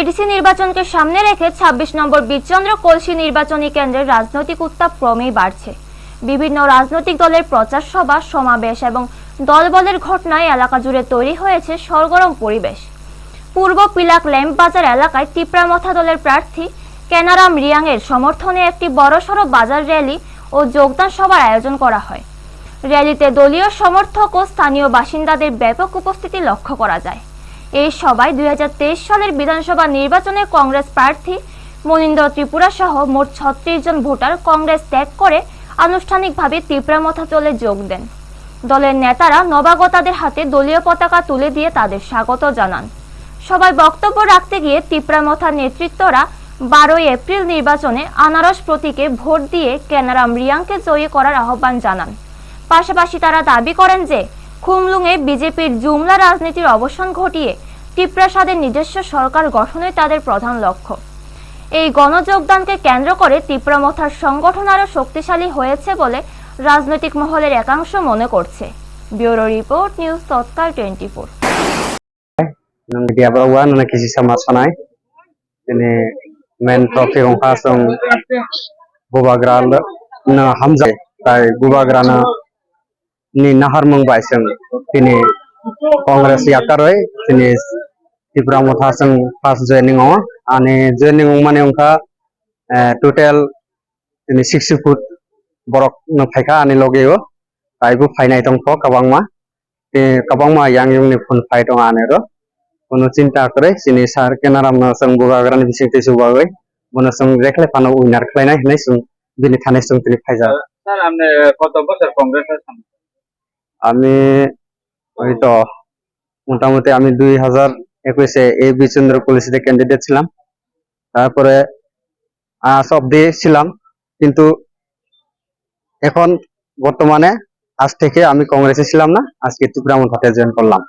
ADC নির্বাচনকে সামনে রেখে ২৬ নম্বর বীরচন্দ্র কলসি নির্বাচনী কেন্দ্রের রাজনৈতিক উত্তাপ ক্রমেই বাড়ছে। বিভিন্ন রাজনৈতিক দলের প্রচার সভা, সমাবেশ এবং দলবলের ঘটনায় এলাকা জুড়ে তৈরি হয়েছে সরগরম পরিবেশ। পূর্ব পিলাক ল্যাম্প বাজার এলাকায় তিপ্রামথা দলের প্রার্থী কেনারাম রিয়াং এর সমর্থনে একটি বড়সড় বাজার র্যালি ও যোগদান সভার আয়োজন করা হয়। র্যালিতে দলীয় সমর্থক ও স্থানীয় বাসিন্দাদের ব্যাপক উপস্থিতি লক্ষ্য করা যায়। এই সভায় ২০২৩ সালের বিধানসভা নির্বাচনে কংগ্রেস প্রার্থী মনীন্দ্র ত্রিপুরা সহ মোট ৩৬ জন ভোটার কংগ্রেস ত্যাগ করে আনুষ্ঠানিকভাবে তিপ্রামথা দলে যোগ দেন। দলের নেতারা নবাগতাদের হাতে দলীয় পতাকা তুলে দিয়ে তাদের স্বাগত জানান। সবাই বক্তব্য রাখতে গিয়ে তিপ্রামথার নেতৃত্বরা ১২ এপ্রিল নির্বাচনে আনারস প্রতীকে ভোট দিয়ে কেনারাম রিয়াংকে জয়ী করার আহ্বান জানান। পাশাপাশি তারা দাবি করেন যে খুমলুঙে বিজেপির জুমলা রাজনীতির অবসান ঘটিয়ে টিপ্রাসাদের নিজস্ব সরকার গঠনই তাদের প্রধান লক্ষ্য। এই গণযোগদানকে কেন্দ্র করে তিপ্রামথার সংগঠন আরও শক্তিশালী হয়েছে বলে রাজনৈতিক মহলের একাংশ মনে করছে। ব্যুরো রিপোর্ট, নিউজ তৎকাল 24। kisi sama sanai ini main trophy ongkasong bubagral na hamza tai bubagrana ni nahar mung baiseng tini kongres yakaroi tini Tipramotha seng pas joining o ane joining mane ongka total tini 60 foot borok na phaika ani logeo tai bu phainai tongkho kabangma yang ni phun phai tong ane ro কোনো চিন্তা করে চিনি সার Kenaram song বুগাগ্রানি বিসিতে সুবাগৈ বন song রেখলে পানো winner খলাইনাই হনাই song বিনি থানাই song তিনি ফাইজা। Sir আপনি কত বছর কংগ্রেসের সামনে? আমি হয়তো মোটামুটি আমি 2021-এ এই বীরচন্দ্র কলেজে ক্যান্ডিডেট ছিলাম। তারপরে সব দিয়ে ছিলাম, কিন্তু এখন বর্তমানে আজ থেকে আমি কংগ্রেসে ছিলাম না, আজকে তিপ্রামথাতে জয়েন করলাম।